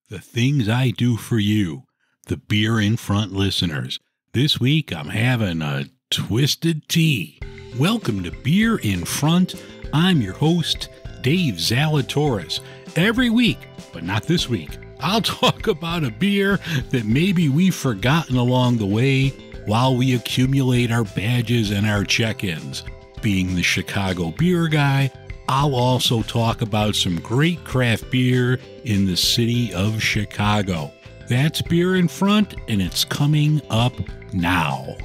The things I do for you, the Beer in Front listeners. This week I'm having a twisted tea. Welcome to Beer in Front. I'm your host, Dave Zalatoris. Every week, but not this week, I'll talk about a beer that maybe we've forgotten along the way while we accumulate our badges and our check-ins. Being the Chicago beer guy, I'll also talk about some great craft beer in the city of Chicago. That's Beer in Front, and it's coming up now.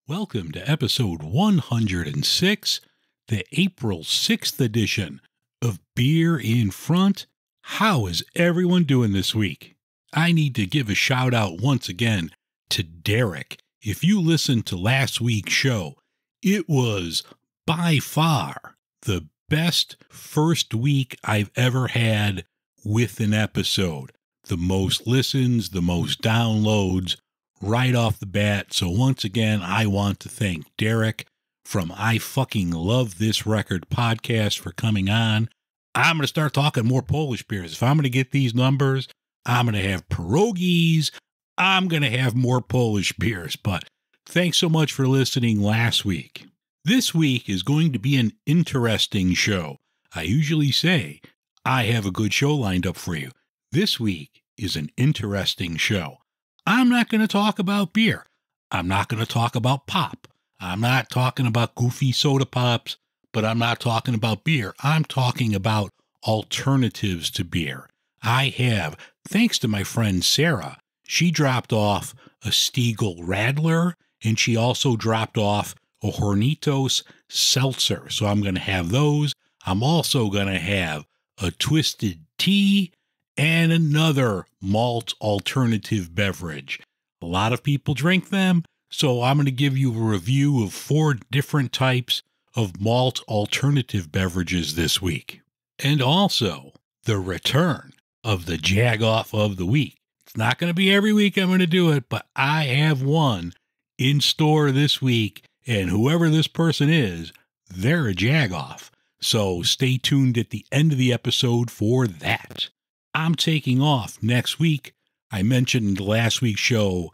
Welcome to episode 106, the April 6th edition of Beer in Front. How is everyone doing this week? I need to give a shout out once again to Derek. If you listened to last week's show, it was by far the best first week I've ever had with an episode. The most listens, the most downloads right off the bat. So once again, I want to thank Derek from I Fucking Love This Record podcast for coming on. I'm going to start talking more Polish beers. If I'm going to get these numbers, I'm going to have pierogies. I'm going to have more Polish beers. But thanks so much for listening last week. This week is going to be an interesting show. I usually say I have a good show lined up for you. This week is an interesting show. I'm not going to talk about beer. I'm not going to talk about pop. I'm not talking about goofy soda pops, but I'm not talking about beer. I'm talking about alternatives to beer. I have, thanks to my friend Sarah, she dropped off a Stiegl Radler, and she also dropped off a Hornitos Seltzer. So I'm going to have those. I'm also going to have a twisted tea and another malt alternative beverage. A lot of people drink them, so I'm going to give you a review of 4 different types of malt alternative beverages this week. And also, the return of the Jag-Off of the Week. It's not going to be every week I'm going to do it, but I have one in store this week, and whoever this person is, they're a Jag-Off. So stay tuned at the end of the episode for that. I'm taking off next week. I mentioned in the last week's show,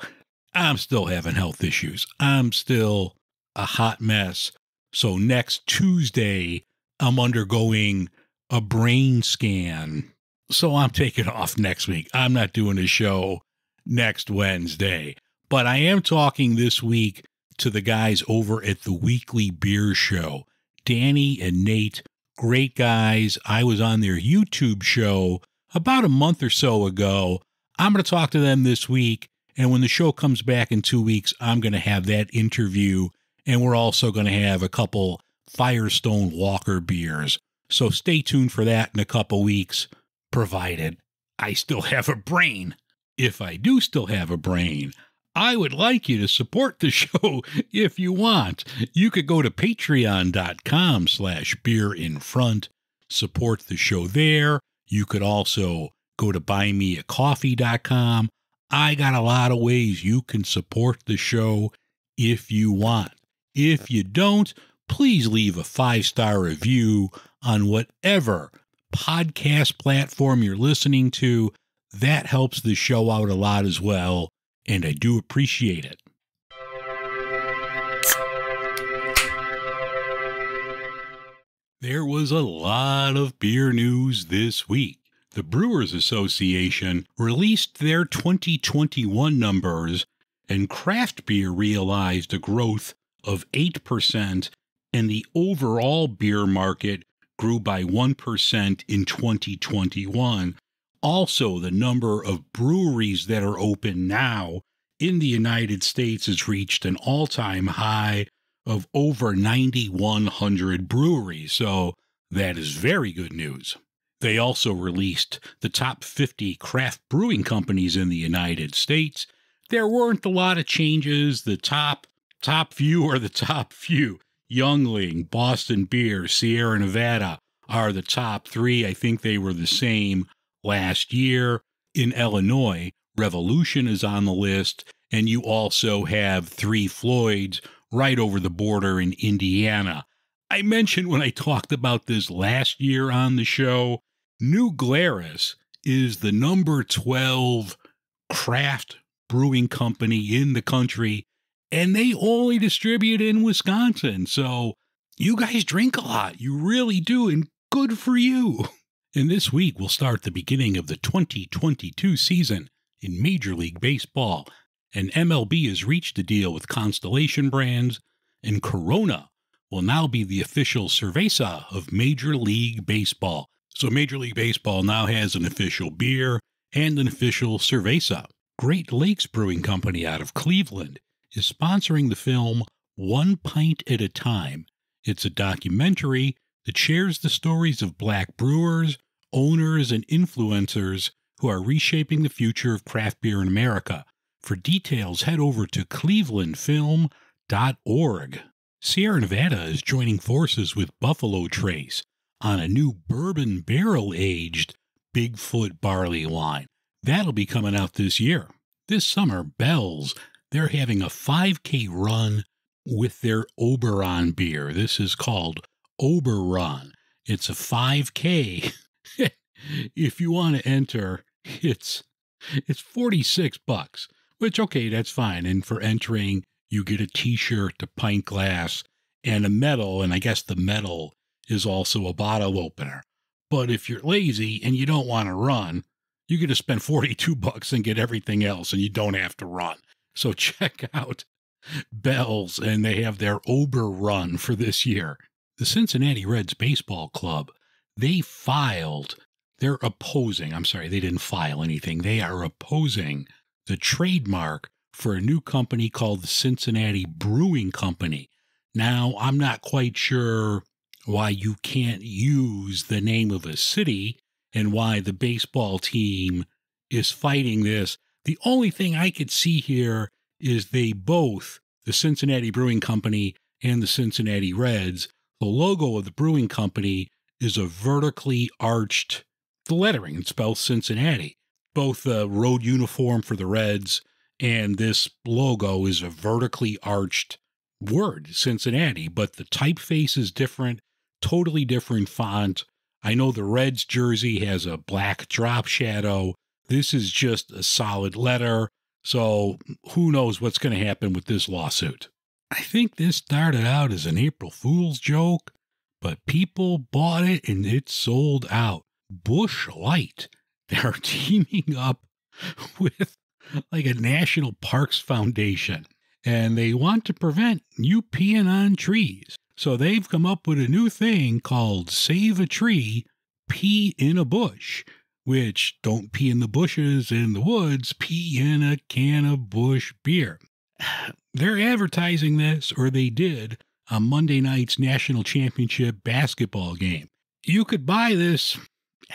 I'm still having health issues. I'm still a hot mess. So next Tuesday, I'm undergoing a brain scan. So I'm taking off next week. I'm not doing a show next Wednesday. But I am talking this week to the guys over at the Weekly Beer Show. Danny and Nate, great guys. I was on their YouTube show about a month or so ago. I'm going to talk to them this week, and when the show comes back in 2 weeks, I'm going to have that interview, and we're also going to have a couple Firestone Walker beers. So stay tuned for that in a couple weeks, provided I still have a brain. If I do still have a brain, I would like you to support the show if you want. You could go to patreon.com/beerinfront, support the show there. You could also go to buymeacoffee.com. I got a lot of ways you can support the show if you want. If you don't, please leave a 5-star review on whatever podcast platform you're listening to. That helps the show out a lot as well, and I do appreciate it. There was a lot of beer news this week. The Brewers Association released their 2021 numbers, and craft beer realized a growth of 8%, and the overall beer market grew by 1% in 2021. Also, the number of breweries that are open now in the United States has reached an all-time high of over 9,100 breweries, so that is very good news. They also released the top 50 craft brewing companies in the United States. There weren't a lot of changes. The top few are the top few. Youngling, Boston Beer, Sierra Nevada are the top 3. I think they were the same last year. In Illinois, Revolution is on the list, and you also have 3 Floyds right over the border in Indiana. I mentioned when I talked about this last year on the show New Glarus is the number 12 craft brewing company in the country, and they only distribute in Wisconsin. So you guys drink a lot. You really do, and good for you. And this week will start the beginning of the 2022 season in Major League Baseball, and MLB has reached a deal with Constellation Brands, and Corona will now be the official cerveza of Major League Baseball. So Major League Baseball now has an official beer and an official cerveza. Great Lakes Brewing Company out of Cleveland is sponsoring the film One Pint at a Time. It's a documentary that shares the stories of Black brewers, owners, and influencers who are reshaping the future of craft beer in America. For details, head over to clevelandfilm.org. Sierra Nevada is joining forces with Buffalo Trace on a new bourbon barrel-aged Bigfoot barley wine. That'll be coming out this year. This summer, Bell's, they're having a 5K run with their Oberon beer. This is called Oberon. It's a 5K. If you want to enter, it's $46, which, okay, that's fine. And for entering, you get a t-shirt, a pint glass, and a medal. And I guess the medal is also a bottle opener. But if you're lazy and you don't want to run, you get to spend $42 and get everything else, and you don't have to run. So check out Bell's, and they have their Ober run for this year. The Cincinnati Reds Baseball Club, they didn't file anything. They are opposing the trademark for a new company called the Cincinnati Brewing Company. Now, I'm not quite sure why you can't use the name of a city and why the baseball team is fighting this. The only thing I could see here is they both, the Cincinnati Brewing Company and the Cincinnati Reds, the logo of the brewing company is a vertically arched, the lettering, it spells Cincinnati. Both the road uniform for the Reds and this logo is a vertically arched word, Cincinnati, but the typeface is different, totally different font. I know the Reds jersey has a black drop shadow. This is just a solid letter. So who knows what's going to happen with this lawsuit. I think this started out as an April Fool's joke, but people bought it and it sold out. Busch Light, they're teaming up with like a National Parks Foundation, and they want to prevent you peeing on trees. So they've come up with a new thing called Save a Tree, Pee in a Bush, which don't pee in the bushes in the woods, pee in a can of Busch beer. They're advertising this, or they did, on Monday night's national championship basketball game. You could buy this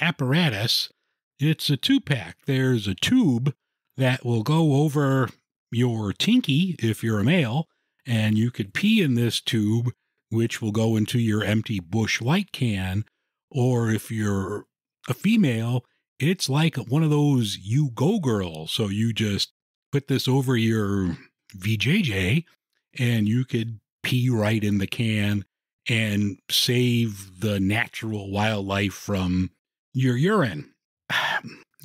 apparatus. It's a 2-pack. There's a tube that will go over your tinky if you're a male, and you could pee in this tube, which will go into your empty Busch Light can. Or if you're a female, it's like one of those You Go Girls. So you just put this over your VJJ and you could pee right in the can and save the natural wildlife from your urine.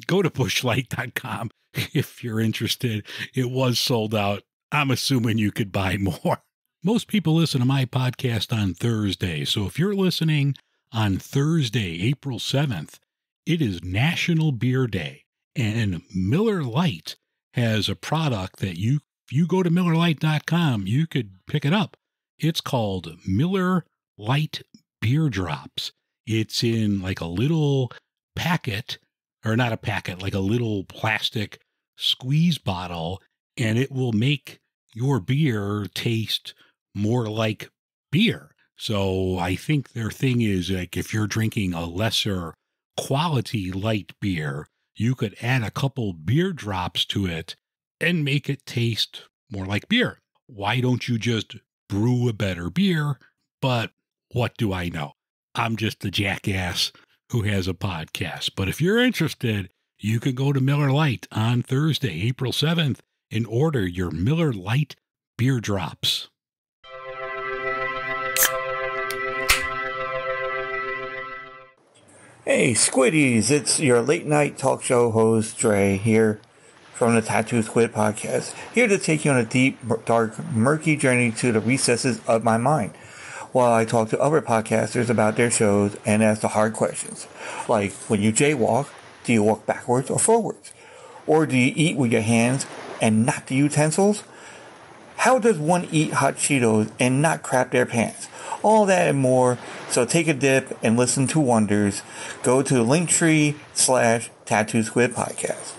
Go to bushlight.com if you're interested. It was sold out. I'm assuming you could buy more. Most people listen to my podcast on Thursday. So if you're listening on Thursday, April 7th, it is National Beer Day. And Miller Lite has a product that if you go to millerlite.com, you could pick it up. It's called Miller Lite Beer Drops. It's in like a little packet, or not a packet, like a little plastic squeeze bottle, and it will make your beer taste more like beer. So I think their thing is, like, if you're drinking a lesser quality light beer, you could add a couple beer drops to it and make it taste more like beer. Why don't you just brew a better beer? But what do I know? I'm just a jackass who has a podcast. But if you're interested, you can go to Miller Lite on Thursday, April 7th, and order your Miller Lite beer drops. Hey, Squiddies! It's your late night talk show host, Dre, here from the Tattoo Squid podcast, here to take you on a deep, dark, murky journey to the recesses of my mind, while I talk to other podcasters about their shows and ask the hard questions, like when you jaywalk, do you walk backwards or forwards? Or do you eat with your hands and not the utensils? How does one eat hot Cheetos and not crap their pants? All that and more, so take a dip and listen to wonders. Go to Linktree/Tattoo Squid Podcast.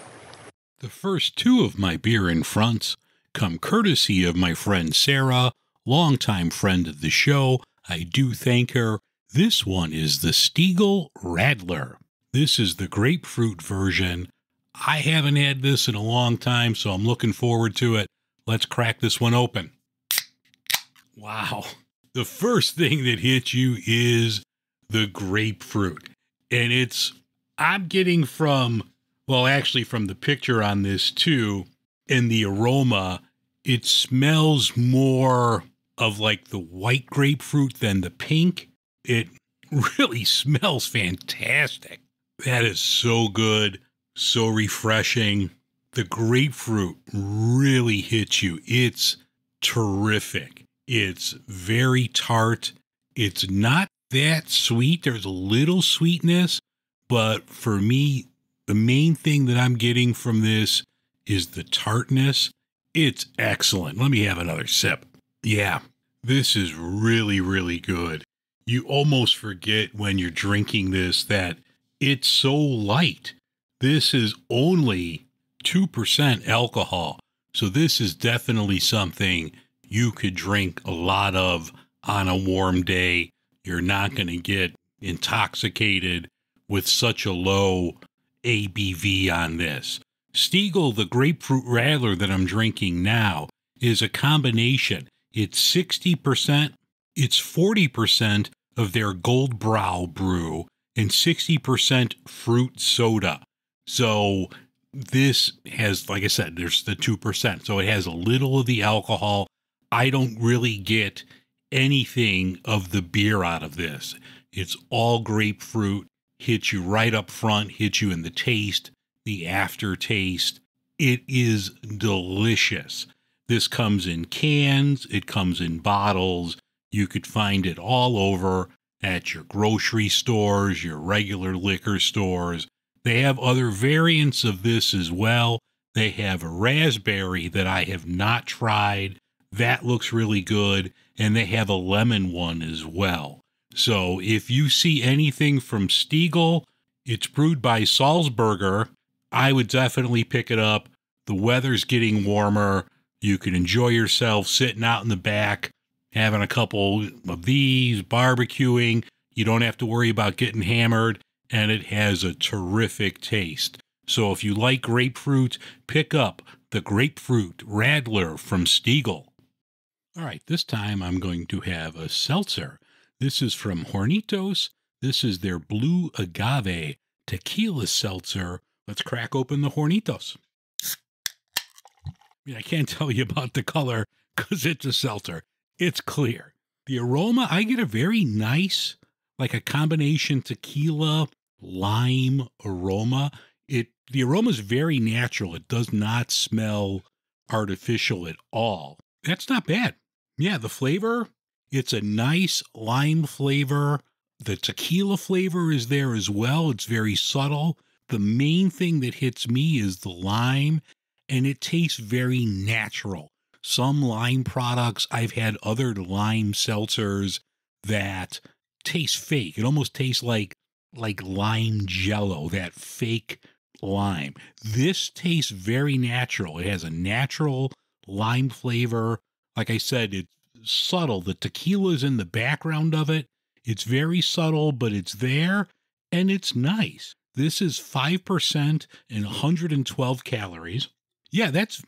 The first two of my beer in fronts come courtesy of my friend Sarah, longtime friend of the show. I do thank her. This one is the Stiegl Radler. This is the grapefruit version. I haven't had this in a long time, so I'm looking forward to it. Let's crack this one open. Wow. The first thing that hits you is the grapefruit. And I'm getting from the picture on this too, and the aroma, it smells more of like the white grapefruit than the pink. It really smells fantastic. That is so good, so refreshing. The grapefruit really hits you. It's terrific. It's very tart. It's not that sweet. There's a little sweetness, but for me, the main thing that I'm getting from this is the tartness. It's excellent. Let me have another sip. Yeah, this is really, really good. You almost forget when you're drinking this that it's so light. This is only 2% alcohol. So this is definitely something you could drink a lot of on a warm day. You're not going to get intoxicated with such a low ABV on this. Stiegl, the grapefruit Radler that I'm drinking now, is a combination. It's 60%, it's 40% of their Gold Brow brew and 60% fruit soda. So this has, like I said, there's the 2%. So it has a little of the alcohol. I don't really get anything of the beer out of this. It's all grapefruit, hits you right up front, hits you in the taste, the aftertaste. It is delicious. This comes in cans, it comes in bottles. You could find it all over at your grocery stores, your regular liquor stores. They have other variants of this as well. They have a raspberry that I have not tried. That looks really good. And they have a lemon one as well. So if you see anything from Stiegl, it's brewed by Salzburger. I would definitely pick it up. The weather's getting warmer. You can enjoy yourself sitting out in the back, having a couple of these, barbecuing. You don't have to worry about getting hammered, and it has a terrific taste. So if you like grapefruit, pick up the Grapefruit Radler from Stiegl. All right, this time I'm going to have a seltzer. This is from Hornitos. This is their Blue Agave Tequila Seltzer. Let's crack open the Hornitos. I can't tell you about the color because it's a seltzer. It's clear. The aroma, I get a very nice, like a combination tequila, lime aroma. The aroma is very natural. It does not smell artificial at all. That's not bad. Yeah, the flavor, it's a nice lime flavor. The tequila flavor is there as well. It's very subtle. The main thing that hits me is the lime, and it tastes very natural. Some lime products, I've had other lime seltzers that taste fake. It almost tastes like lime jello, that fake lime. This tastes very natural. It has a natural lime flavor. Like I said, it's subtle. The tequila is in the background of it. It's very subtle, but it's there, and it's nice. This is 5% and 112 calories. Yeah, that's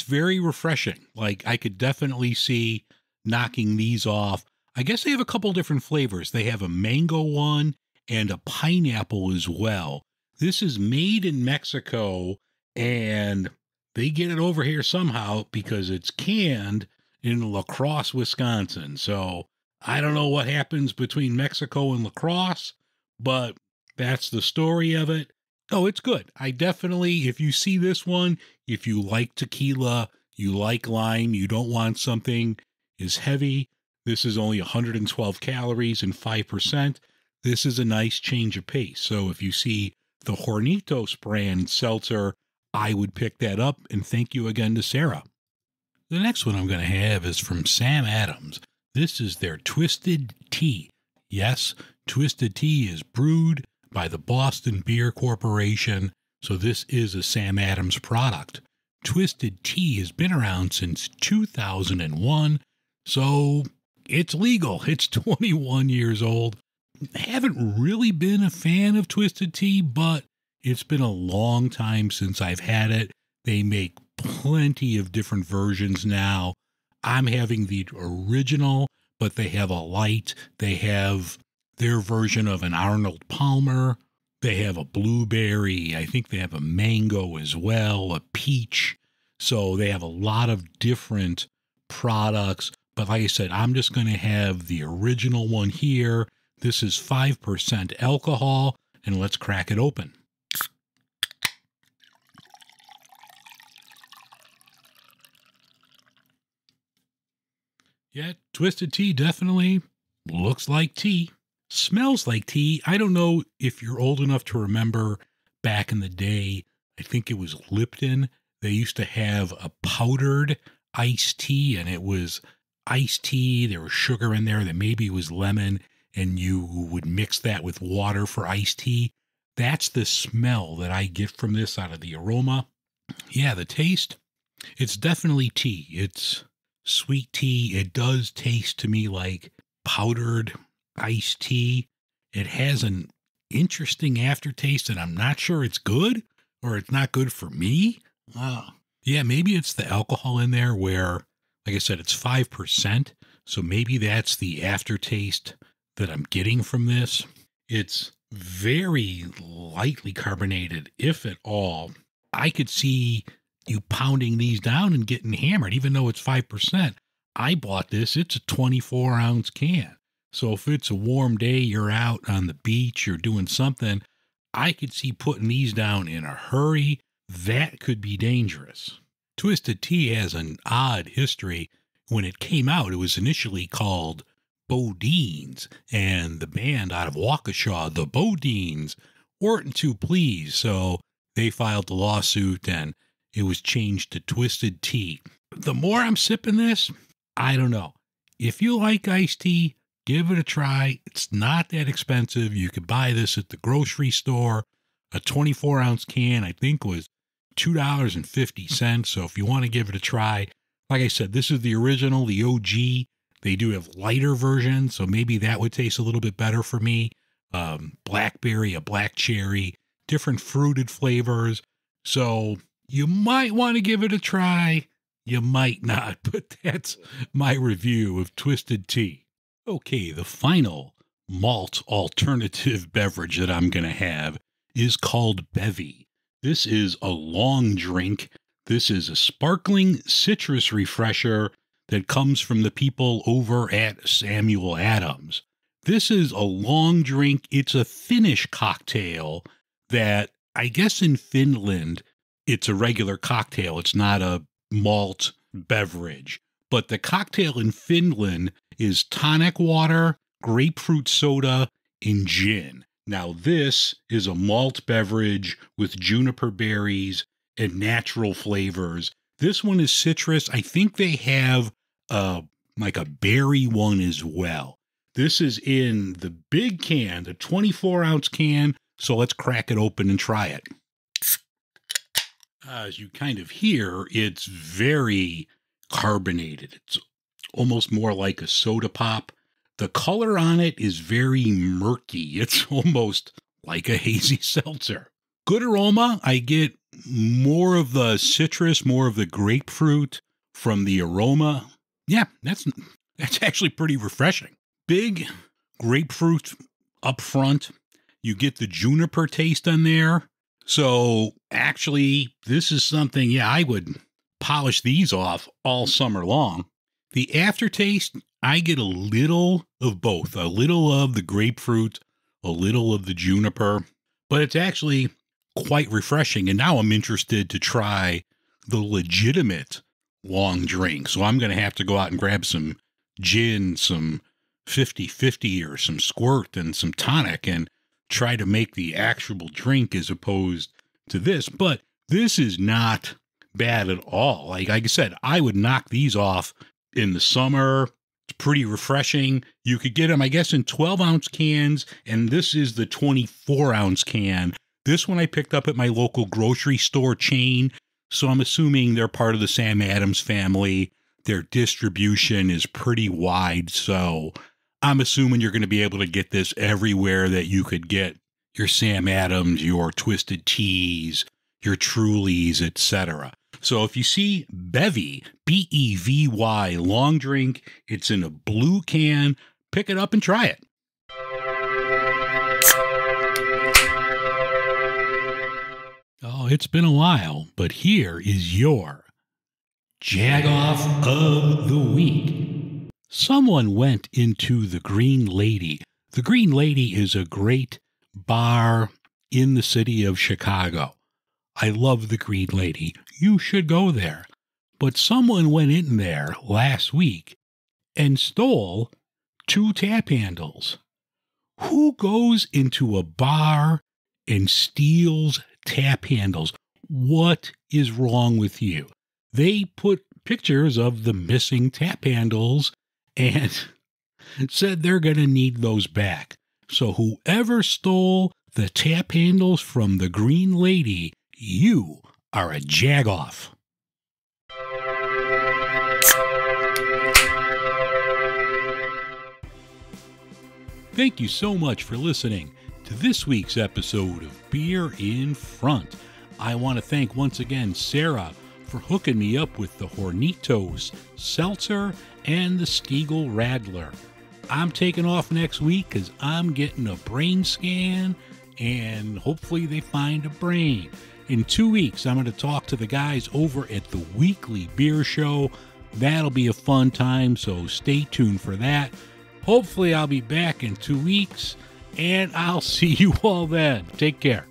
very refreshing. Like, I could definitely see knocking these off. I guess they have a couple different flavors. They have a mango one and a pineapple as well. This is made in Mexico, and they get it over here somehow because it's canned in La Crosse, Wisconsin. So I don't know what happens between Mexico and La Crosse, but That's the story of it. Oh, it's good. I definitely, if you see this one, if you like tequila, you like lime, you don't want something as heavy, this is only 112 calories and 5%. This is a nice change of pace. So if you see the Hornitos brand seltzer, I would pick that up, and thank you again to Sarah. The next one I'm going to have is from Sam Adams. This is their Twisted Tea. Yes, Twisted Tea is brewed by the Boston Beer Corporation, so this is a Sam Adams product. Twisted Tea has been around since 2001, so it's legal. It's 21 years old. I haven't really been a fan of Twisted Tea, but it's been a long time since I've had it. They make plenty of different versions now. I'm having the original, but they have a light. They have their version of an Arnold Palmer. They have a blueberry. I think they have a mango as well, a peach. So they have a lot of different products. But like I said, I'm just going to have the original one here. This is 5% alcohol, and let's crack it open. Yeah, Twisted Tea definitely looks like tea. Smells like tea. I don't know if you're old enough to remember back in the day, I think it was Lipton. They used to have a powdered iced tea, and it was iced tea. There was sugar in there that maybe was lemon, and you would mix that with water for iced tea. That's the smell that I get from this out of the aroma. Yeah, the taste, it's definitely tea. It's sweet tea. It does taste to me like powdered iced tea. It has an interesting aftertaste, and I'm not sure it's good or it's not good for me. Yeah, maybe it's the alcohol in there where, like I said, it's 5%. So maybe that's the aftertaste that I'm getting from this. It's very lightly carbonated, if at all. I could see you pounding these down and getting hammered, even though it's 5%. I bought this. It's a 24-ounce can. So if it's a warm day, you're out on the beach, you're doing something, I could see putting these down in a hurry. That could be dangerous. Twisted Tea has an odd history. When it came out, it was initially called Bodines, and the band out of Waukesha, the Bodines, weren't too pleased, so they filed the lawsuit, and it was changed to Twisted Tea. The more I'm sipping this, I don't know. If you like iced tea, give it a try. It's not that expensive. You could buy this at the grocery store. A 24-ounce can, I think, was $2.50. So if you want to give it a try, like I said, this is the original, the OG. They do have lighter versions, so maybe that would taste a little bit better for me. Blackberry, a black cherry, different fruited flavors. So you might want to give it a try. You might not, but that's my review of Twisted Tea. Okay, the final malt alternative beverage that I'm going to have is called Bevy. This is a long drink. This is a sparkling citrus refresher that comes from the people over at Samuel Adams. This is a long drink. It's a Finnish cocktail that I guess in Finland, it's a regular cocktail. It's not a malt beverage. But the cocktail in Finland is tonic water, grapefruit soda, and gin. Now this is a malt beverage with juniper berries and natural flavors. This one is citrus. I think they have like a berry one as well. This is in the big can, the 24-ounce can. So let's crack it open and try it. As you kind of hear, it's very carbonated. It's almost more like a soda pop. The color on it is very murky. It's almost like a hazy seltzer. Good aroma. I get more of the citrus, more of the grapefruit from the aroma. Yeah, that's actually pretty refreshing. Big grapefruit up front. You get the juniper taste on there. So actually, this is something, yeah, I would polish these off all summer long. The aftertaste, I get a little of both. A little of the grapefruit, a little of the juniper, but it's actually quite refreshing. And now I'm interested to try the legitimate long drink. So I'm going to have to go out and grab some gin, some 50-50 or some squirt and some tonic and try to make the actual drink as opposed to this. But this is not bad at all. Like I said, I would knock these off in the summer. It's pretty refreshing. You could get them, I guess, in 12-ounce cans, and this is the 24-ounce can. This one I picked up at my local grocery store chain, so I'm assuming they're part of the Sam Adams family. Their distribution is pretty wide, so I'm assuming you're going to be able to get this everywhere that you could get your Sam Adams, your Twisted Teas, your Trulies, etc. So if you see Bevy, Bevy long drink, it's in a blue can, pick it up and try it. Oh, it's been a while, but here is your Jag-Off of the Week. Someone went into the Green Lady. The Green Lady is a great bar in the city of Chicago. I love the Green Lady. You should go there. But someone went in there last week and stole 2 tap handles. Who goes into a bar and steals tap handles? What is wrong with you? They put pictures of the missing tap handles and said they're going to need those back. So whoever stole the tap handles from the Green Lady, you are a Jag-Off. Thank you so much for listening to this week's episode of Beer in Front. I want to thank once again Sarah for hooking me up with the Hornitos, Seltzer, and the Stiegel Radler. I'm taking off next week because I'm getting a brain scan, and hopefully they find a brain. In 2 weeks, I'm going to talk to the guys over at the Weekly Beer Show. That'll be a fun time, so stay tuned for that. Hopefully I'll be back in 2 weeks, and I'll see you all then. Take care.